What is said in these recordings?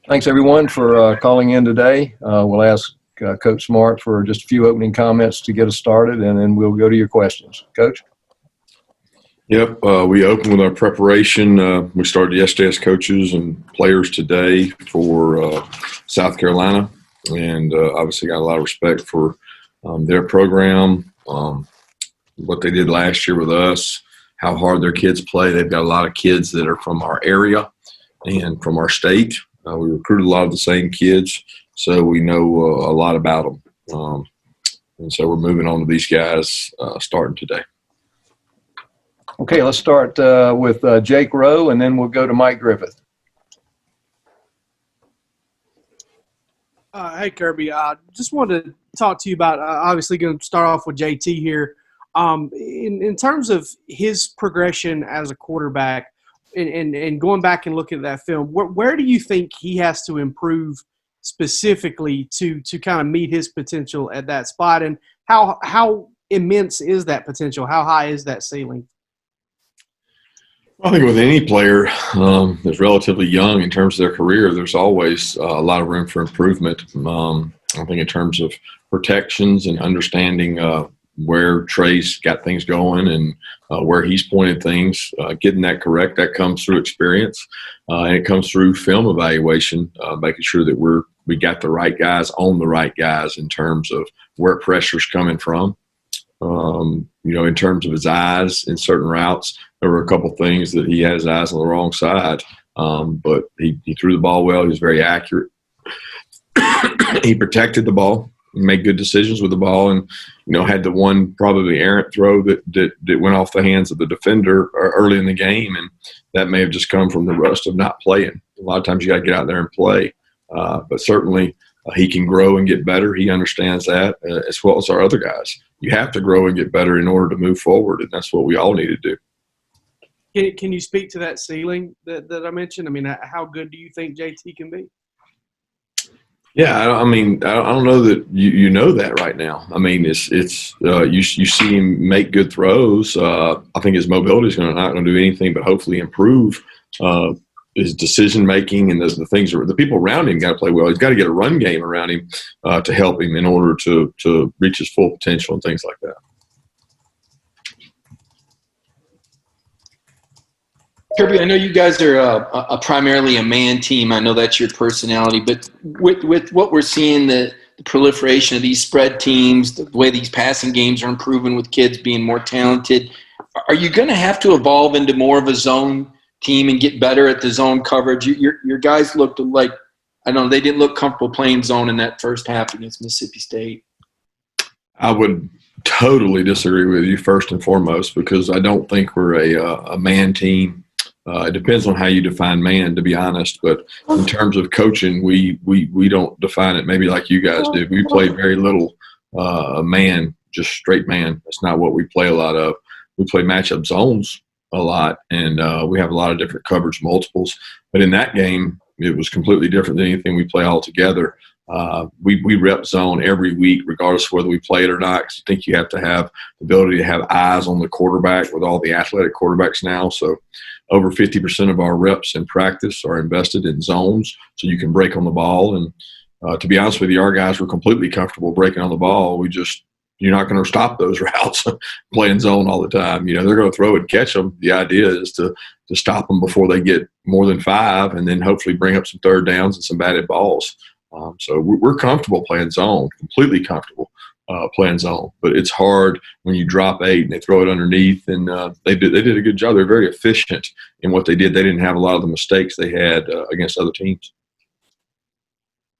Thanks, everyone, for calling in today. We'll ask Coach Smart for just a few opening comments to get us started, and then we'll go to your questions. Coach? Yep, we opened with our preparation. We started yesterday as coaches and players today for South Carolina, and obviously got a lot of respect for their program, what they did last year with us, how hard their kids play. They've got a lot of kids that are from our area and from our state. We recruited a lot of the same kids, so we know a lot about them. And so we're moving on to these guys starting today. Okay, let's start with Jake Rowe, and then we'll go to Mike Griffith. Hey, Kirby. Just wanted to talk to you about, obviously going to start off with JT here. In terms of his progression as a quarterback and going back and looking at that film, where do you think he has to improve specifically to kind of meet his potential at that spot? And how immense is that potential? How high is that ceiling? I think with any player that's relatively young in terms of their career, there's always a lot of room for improvement. I think in terms of protections and understanding where Trey's got things going and where he's pointed things, getting that correct, that comes through experience, and it comes through film evaluation, making sure that we got the right guys on the right guys in terms of where pressure's coming from. In terms of his eyes in certain routes, there were a couple things that he had his eyes on the wrong side, but he threw the ball well. He was very accurate. He protected the ball. He made good decisions with the ball, and had the one probably errant throw that went off the hands of the defender early in the game, and that may have just come from the rust of not playing. A lot of times you got to get out there and play, but certainly he can grow and get better. He understands that as well as our other guys. You have to grow and get better in order to move forward, and that's what we all need to do. Can you speak to that ceiling that I mentioned? I mean, how good do you think JT can be? Yeah, I don't know that you know that right now. I mean, it's you see him make good throws. I think his mobility is not going to do anything but hopefully improve his decision making, and the things the people around him got to play well. He's got to get a run game around him to help him in order to reach his full potential and things like that. Kirby, I know you guys are primarily a man team. I know that's your personality, but with what we're seeing, the proliferation of these spread teams, the way these passing games are improving with kids being more talented, are you going to have to evolve into more of a zone team and get better at the zone coverage? Your guys looked like, I don't know, they didn't look comfortable playing zone in that first half against Mississippi State. I would totally disagree with you first and foremost, because I don't think we're a man team. It depends on how you define man, to be honest. But in terms of coaching, we don't define it maybe like you guys do. We play very little man, just straight man. That's not what we play a lot of. We play matchup zones a lot, and we have a lot of different coverage multiples. But in that game, it was completely different than anything we play all together. We rep zone every week, regardless of whether we play it or not, because I think you have to have the ability to have eyes on the quarterback with all the athletic quarterbacks now. So over 50% of our reps in practice are invested in zones, so you can break on the ball. And to be honest with you, our guys were completely comfortable breaking on the ball. You're not going to stop those routes playing zone all the time. They're going to throw and catch them. The idea is to stop them before they get more than 5, and then hopefully bring up some third downs and some batted balls. So we're comfortable playing zone, completely comfortable playing zone. But it's hard when you drop 8 and they throw it underneath. And they did a good job. They're very efficient in what they did. They didn't have a lot of the mistakes they had against other teams.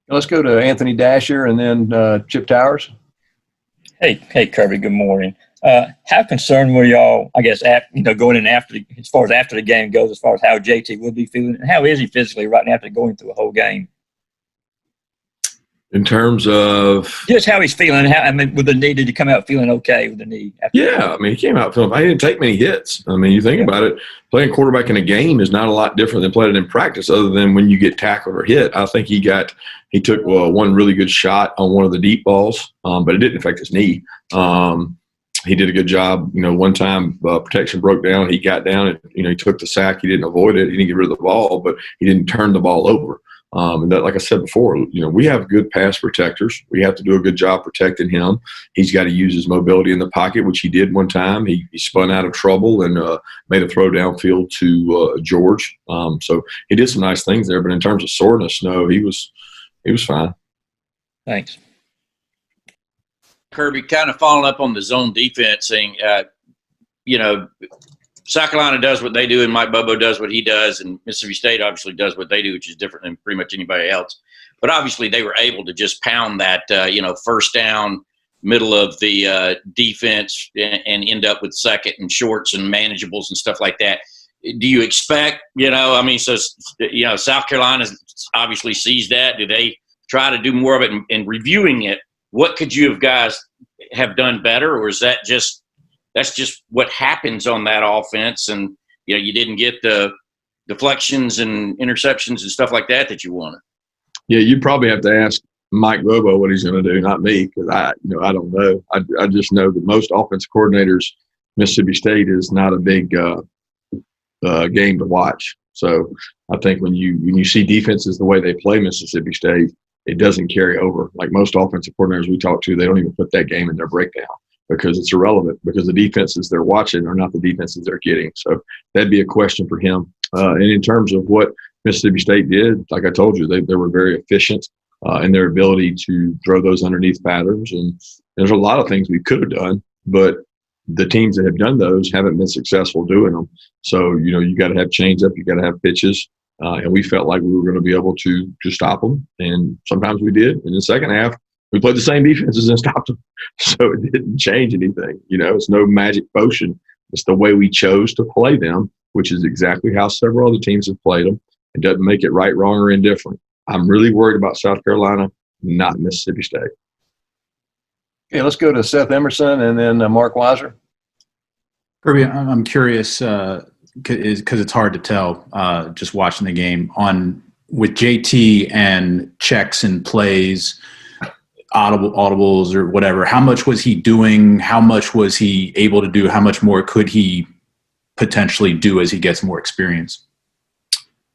Let's go to Anthony Dasher and then Chip Towers. Hey, Kirby. Good morning. How concerned were y'all? I guess going in after the game goes, as far as how JT would be feeling, and how is he physically right now after going through a whole game? In terms of just how he's feeling, with the knee, did he come out feeling okay with the knee? Yeah, he came out feeling. I didn't take many hits. You think about it, playing quarterback in a game is not a lot different than playing it in practice, other than when you get tackled or hit. I think he took one really good shot on one of the deep balls, but it didn't affect his knee. He did a good job. One time protection broke down. He got down and he took the sack. He didn't avoid it. He didn't get rid of the ball, but he didn't turn the ball over. And that, like I said before, we have good pass protectors. We have to do a good job protecting him. He's got to use his mobility in the pocket, which he did one time. He spun out of trouble and made a throw downfield to George. So he did some nice things there. But in terms of soreness, no, he was fine. Thanks. Kirby, kind of following up on the zone defense thing, South Carolina does what they do and Mike Bobo does what he does, and Mississippi State obviously does what they do, which is different than pretty much anybody else. But obviously they were able to just pound that, first down, middle of the defense and end up with second and shorts and manageables and stuff like that. Do you expect, South Carolina obviously sees that. Do they try to do more of it and reviewing it? What could you guys have done better, or is that's just what happens on that offense, and you didn't get the deflections and interceptions and stuff like that you wanted? Yeah, you probably have to ask Mike Bobo what he's going to do, not me, because I don't know. I just know that most offensive coordinators, Mississippi State is not a big game to watch. So I think when you see defenses the way they play Mississippi State, it doesn't carry over. Like most offensive coordinators we talk to, they don't even put that game in their breakdown because it's irrelevant, because the defenses they're watching are not the defenses they're getting. So that'd be a question for him. And in terms of what Mississippi State did, like I told you, they were very efficient in their ability to throw those underneath patterns. And there's a lot of things we could have done, but the teams that have done those haven't been successful doing them. So, you got to have change up, you got to have pitches. And we felt like we were going to be able to stop them. And sometimes we did. In the second half, we played the same defenses and stopped them. So it didn't change anything. It's no magic potion. It's the way we chose to play them, which is exactly how several other teams have played them. It doesn't make it right, wrong, or indifferent. I'm really worried about South Carolina, not Mississippi State. Okay, let's go to Seth Emerson and then Mark Weiser. Kirby, I'm curious because it's hard to tell just watching the game with JT and checks and plays, audibles or whatever. How much was he doing? How much was he able to do? How much more could he potentially do as he gets more experience?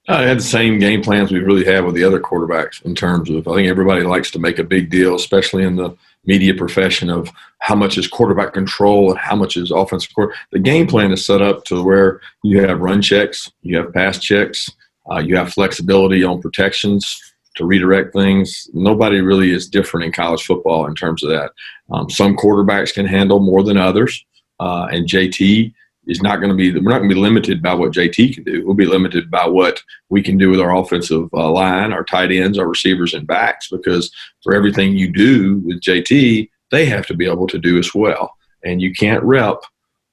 I had the same game plans we really have with the other quarterbacks in terms of, I think everybody likes to make a big deal, especially in the media profession, of how much is quarterback control and how much is offensive quarterback. The game plan is set up to where you have run checks, you have pass checks, you have flexibility on protections to redirect things. Nobody really is different in college football in terms of that. Some quarterbacks can handle more than others, and JT is not going to be – we're not going to be limited by what JT can do. We'll be limited by what we can do with our offensive line, our tight ends, our receivers, and backs, because for everything you do with JT, they have to be able to do as well. And you can't rep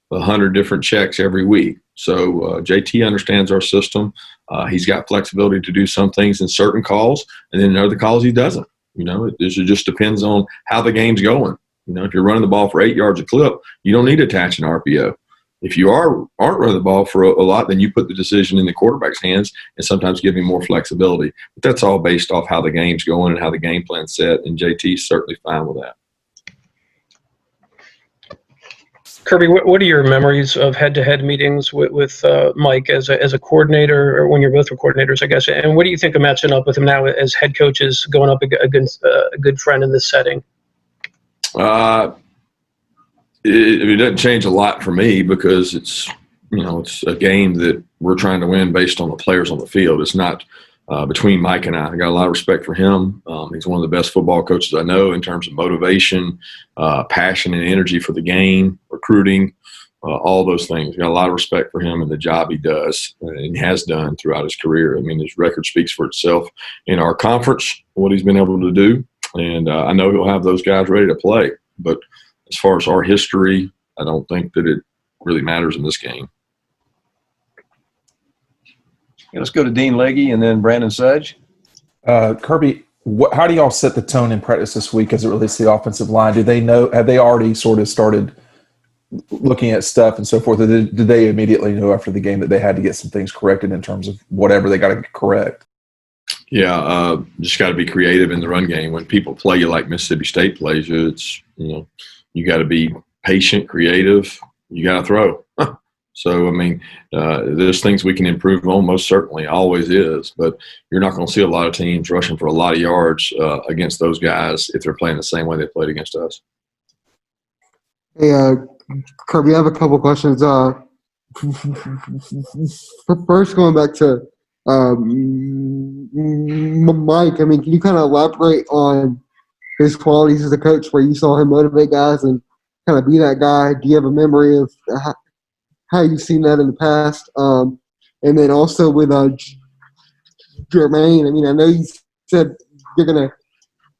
100 different checks every week. So JT understands our system. He's got flexibility to do some things in certain calls, and then in other calls he doesn't. It just depends on how the game's going. If you're running the ball for 8 yards a clip, you don't need to attach an RPO. If you aren't running the ball for a lot, then you put the decision in the quarterback's hands and sometimes give him more flexibility. But that's all based off how the game's going and how the game plan's set, and JT's certainly fine with that. Kirby, what are your memories of head-to-head meetings with Mike as a coordinator, or when you're both coordinators, I guess? And what do you think of matching up with him now as head coaches, going up against a good friend in this setting? It doesn't change a lot for me, because it's a game that we're trying to win based on the players on the field. It's not between Mike and I. I got a lot of respect for him. He's one of the best football coaches I know in terms of motivation, passion and energy for the game, recruiting, all those things. I got a lot of respect for him and the job he does and has done throughout his career. I mean, his record speaks for itself in our conference, what he's been able to do. And I know he'll have those guys ready to play. But as far as our history, I don't think that it really matters in this game. Okay, let's go to Dean Legge and then Brandon Sudge. Kirby, how do y'all set the tone in practice this week as it relates to the offensive line? Do they know? Have they already sort of started looking at stuff and so forth? Or did they immediately know after the game that they had to get some things corrected in terms of whatever they got to correct? Yeah, just got to be creative in the run game. When people play you like Mississippi State plays you, it's you got to be patient, creative. You got to throw. So, I mean, there's things we can improve on, most certainly, always is. But you're not going to see a lot of teams rushing for a lot of yards against those guys if they're playing the same way they played against us. Hey, Kirby, I have a couple questions. First, going back to Mike, I mean, can you kind of elaborate on his qualities as a coach, where you saw him motivate guys and kind of be that guy? Do you have a memory of how you've seen that in the past? And then also with Jermaine, I mean, I know you said you're going to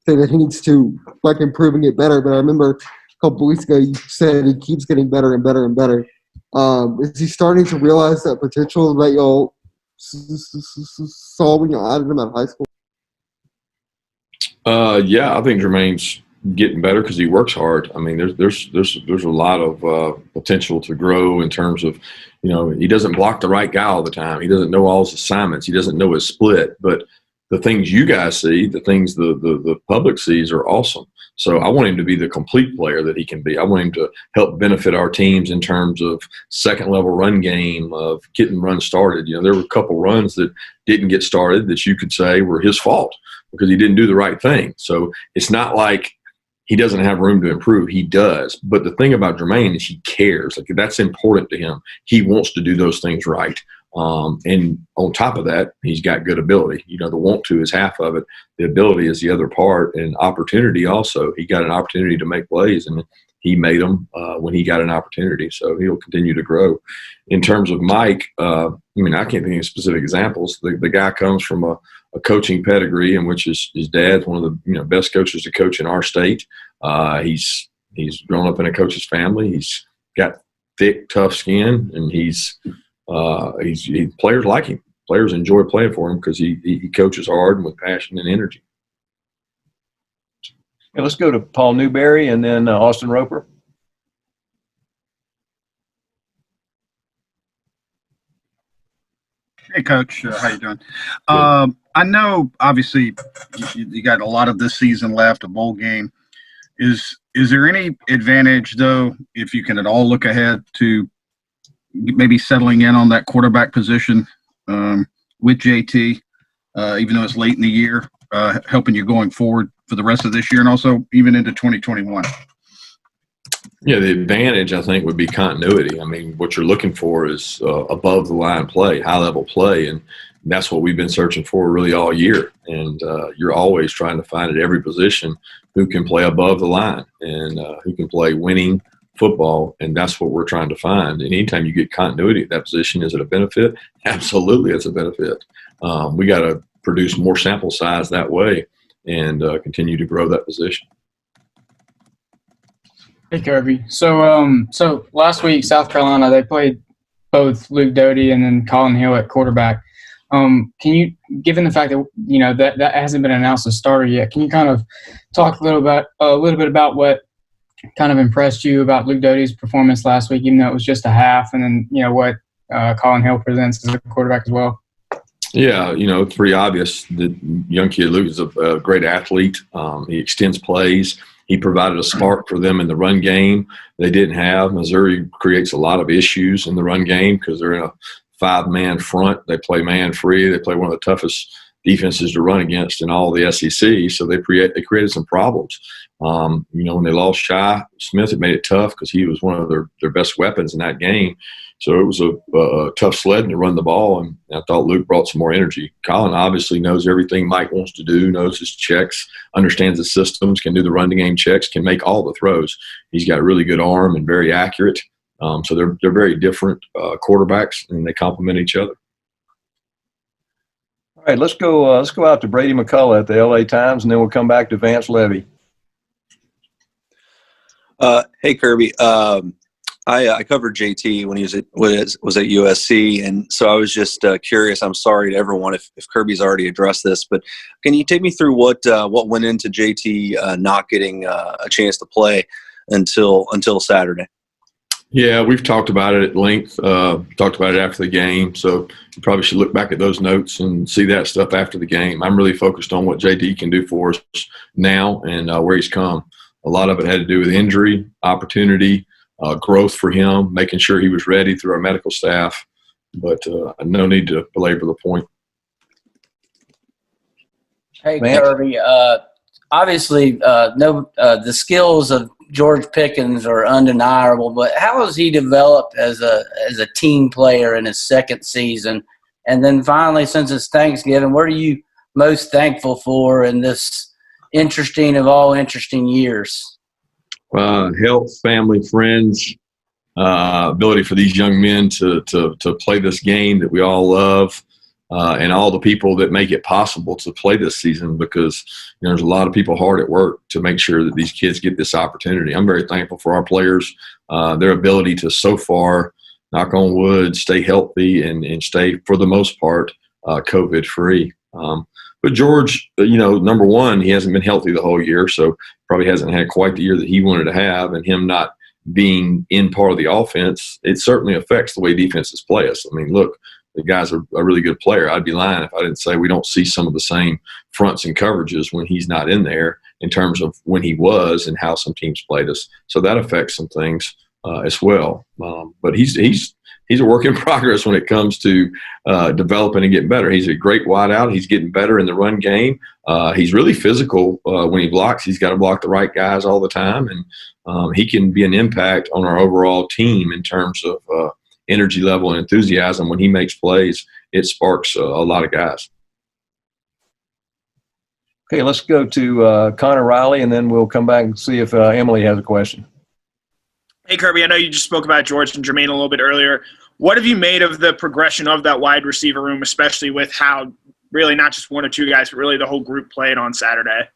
say that he needs to like improving it better, but I remember a couple weeks ago you said he keeps getting better and better and better. Is he starting to realize that potential that y'all saw when y'all added him out of high school? Yeah, I think Jermaine's getting better because he works hard. I mean, there's a lot of potential to grow in terms of, he doesn't block the right guy all the time. He doesn't know all his assignments. He doesn't know his split. But the things you guys see, the things the public sees are awesome. So I want him to be the complete player that he can be. I want him to help benefit our teams in terms of second-level run game, of getting runs started. There were a couple runs that didn't get started that you could say were his fault because he didn't do the right thing. So it's not like he doesn't have room to improve. He does. But the thing about Jermaine is he cares. Like, that's important to him. He wants to do those things right. And on top of that, he's got good ability. The want to is half of it. The ability is the other part, and opportunity also. He got an opportunity to make plays, and he made them when he got an opportunity. So he'll continue to grow. In terms of Mike, I can't think of specific examples. The guy comes from a coaching pedigree in which his dad's one of the best coaches to coach in our state. He's grown up in a coach's family. He's got thick, tough skin, and players like him. Players enjoy playing for him because he coaches hard and with passion and energy. Yeah, let's go to Paul Newberry and then Austin Roper. Hey, Coach. How you doing? I know, obviously, you got a lot of this season left, a bowl game. Is there any advantage, though, if you can at all look ahead to maybe settling in on that quarterback position with JT, even though it's late in the year, helping you going forward for the rest of this year and also even into 2021? Yeah, the advantage, I think, would be continuity. I mean, what you're looking for is above-the-line play, high-level play, and that's what we've been searching for really all year. And you're always trying to find at every position who can play above the line and who can play winning football, and that's what we're trying to find. And anytime you get continuity at that position, is it a benefit? Absolutely, it's a benefit. We got to produce more sample size that way and continue to grow that position. Hey, Kirby. So last week, South Carolina, they played both Luke Doty and then Colin Hill at quarterback. Can you, given the fact that that hasn't been announced as starter yet, can you kind of talk a little bit about what kind of impressed you about Luke Doty's performance last week, even though it was just a half, and then what Colin Hill presents as a quarterback as well? Yeah, it's pretty obvious. The young kid Luke is a great athlete. He extends plays. He provided a spark for them in the run game they didn't have. Missouri creates a lot of issues in the run game because they're in a 5-man front. They play man free. They play one of the toughest defenses to run against in all the SEC. So they created some problems. When they lost Shy Smith, it made it tough because he was one of their best weapons in that game. So it was a tough sledding to run the ball, and I thought Luke brought some more energy. Colin obviously knows everything Mike wants to do, knows his checks, understands the systems, can do the run game checks, can make all the throws. He's got a really good arm and very accurate. So they're very different quarterbacks, and they complement each other. All right, let's go out to Brady McCullough at the LA Times, and then we'll come back to Vance Levy. Hey, Kirby. I covered JT when he was at USC, and so I was just curious. I'm sorry to everyone if Kirby's already addressed this, but can you take me through what went into JT not getting a chance to play until Saturday? Yeah, we've talked about it at length, talked about it after the game, so you probably should look back at those notes and see that stuff after the game. I'm really focused on what JT can do for us now and where he's come. A lot of it had to do with injury, opportunity, growth for him, making sure he was ready through our medical staff. But no need to belabor the point. Hey, Vance? Kirby. Obviously, the skills of George Pickens are undeniable, but how has he developed as a team player in his second season? And then finally, since it's Thanksgiving, what are you most thankful for in this interesting of all interesting years? Health, family, friends, ability for these young men to play this game that we all love, and all the people that make it possible to play this season, because there's a lot of people hard at work to make sure that these kids get this opportunity. I'm very thankful for our players, their ability to so far, knock on wood, stay healthy and stay, for the most part, COVID-free. But George, number one, he hasn't been healthy the whole year, so probably hasn't had quite the year that he wanted to have, and him not being in part of the offense, it certainly affects the way defenses play us. I mean, look, the guy's a really good player. I'd be lying if I didn't say we don't see some of the same fronts and coverages when he's not in there in terms of when he was and how some teams played us. So that affects some things as well. But he's a work in progress when it comes to developing and getting better. He's a great wideout. He's getting better in the run game. He's really physical when he blocks. He's got to block the right guys all the time, and he can be an impact on our overall team in terms of energy level and enthusiasm. When he makes plays, it sparks a lot of guys. Okay, let's go to Connor Riley, and then we'll come back and see if Emily has a question. Hey, Kirby, I know you just spoke about George and Jermaine a little bit earlier. What have you made of the progression of that wide receiver room, especially with how really not just one or two guys, but really the whole group played on Saturday?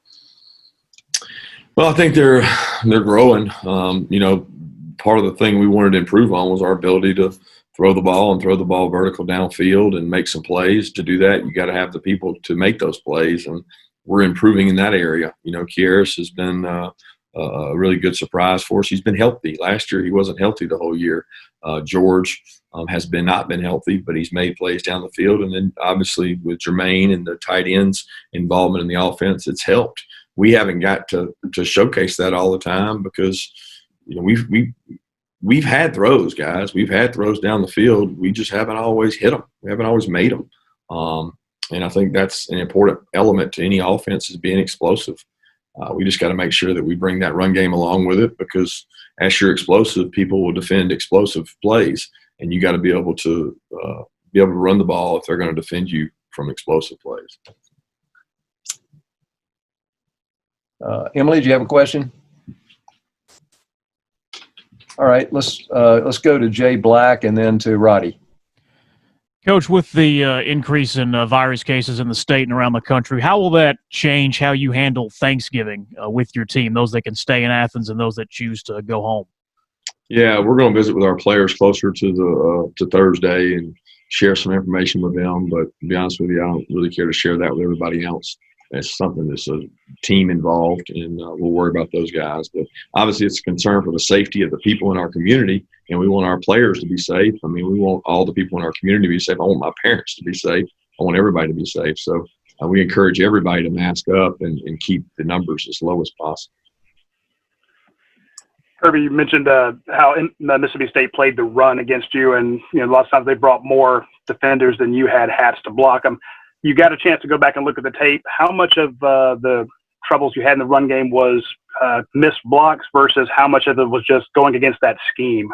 Well, I think they're growing. Part of the thing we wanted to improve on was our ability to throw the ball and throw the ball vertical downfield and make some plays. To do that, you got to have the people to make those plays, and we're improving in that area. Kieris has been a really good surprise for us. He's been healthy. Last year he wasn't healthy the whole year. George has not been healthy, but he's made plays down the field. And then obviously with Jermaine and the tight ends involvement in the offense, it's helped. We haven't got to showcase that all the time because we've had throws, guys. We've had throws down the field. We just haven't always hit them. We haven't always made them. And I think that's an important element to any offense, is being explosive. We just got to make sure that we bring that run game along with it, because as you're explosive, people will defend explosive plays, and you got to be able to run the ball if they're going to defend you from explosive plays. Emily, do you have a question? All right, let's go to Jay Black and then to Roddy. Coach, with the increase in virus cases in the state and around the country, how will that change how you handle Thanksgiving with your team, those that can stay in Athens and those that choose to go home? Yeah, we're going to visit with our players closer to Thursday and share some information with them. But to be honest with you, I don't really care to share that with everybody else. It's something that's a team involved, and we'll worry about those guys. But obviously it's a concern for the safety of the people in our community, and we want our players to be safe. I mean, we want all the people in our community to be safe. I want my parents to be safe. I want everybody to be safe. So we encourage everybody to mask up and keep the numbers as low as possible. Kirby, you mentioned how Mississippi State played the run against you, and a lot of times they brought more defenders than you had hats to block them. You got a chance to go back and look at the tape. How much of the troubles you had in the run game was missed blocks versus how much of it was just going against that scheme?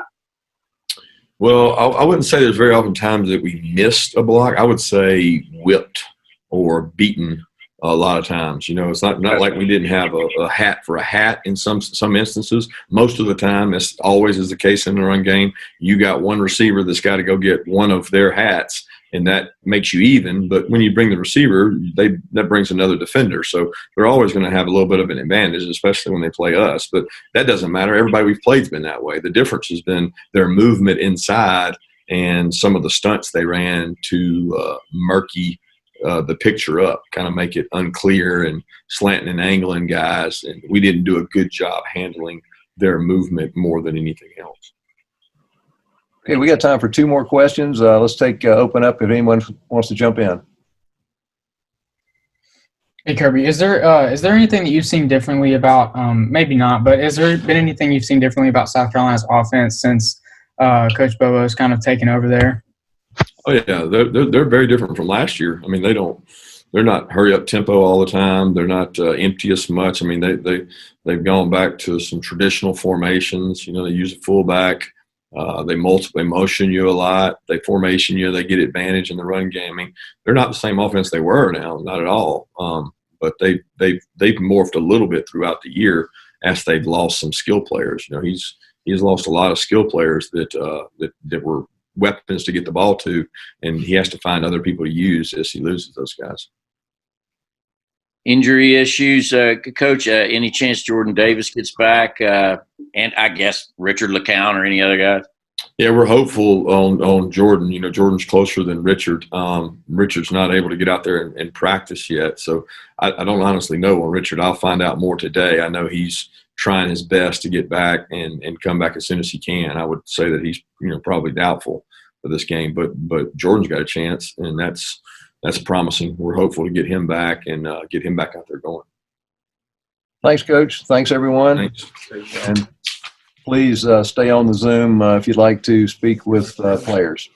Well, I wouldn't say there's very often times that we missed a block. I would say whipped or beaten a lot of times. It's not like we didn't have a hat for a hat in some instances. Most of the time, as always is the case in the run game, you got one receiver that's got to go get one of their hats, and that makes you even. But when you bring the receiver, that brings another defender. So they're always going to have a little bit of an advantage, especially when they play us. But that doesn't matter. Everybody we've played has been that way. The difference has been their movement inside and some of the stunts they ran to murky the picture up, kind of make it unclear and slanting and angling guys. And we didn't do a good job handling their movement more than anything else. Okay, we got time for two more questions. Let's open up if anyone wants to jump in. Hey Kirby, is there anything that you've seen differently about maybe not, but has there been anything you've seen differently about South Carolina's offense since Coach Bobo has kind of taken over there? Oh yeah, they're very different from last year. I mean, they're not hurry up tempo all the time. They're not empty as much. I mean, they've gone back to some traditional formations. You know, they use a fullback. They motion you a lot. They formation you. They get advantage in the run game. I mean, they're not the same offense they were now, not at all. But they've morphed a little bit throughout the year as they've lost some skill players. You know, he's lost a lot of skill players that were weapons to get the ball to, and he has to find other people to use as he loses those guys. Injury issues, Coach. Any chance Jordan Davis gets back, and I guess Richard LeCounte or any other guys? Yeah, we're hopeful on Jordan. You know, Jordan's closer than Richard. Richard's not able to get out there and practice yet, so I don't honestly know on Richard. I'll find out more today. I know he's trying his best to get back and come back as soon as he can. I would say that he's probably doubtful for this game, but Jordan's got a chance, and that's promising. We're hopeful to get him back and get him back out there going. Thanks, Coach. Thanks, everyone. Thanks. And please stay on the Zoom if you'd like to speak with players.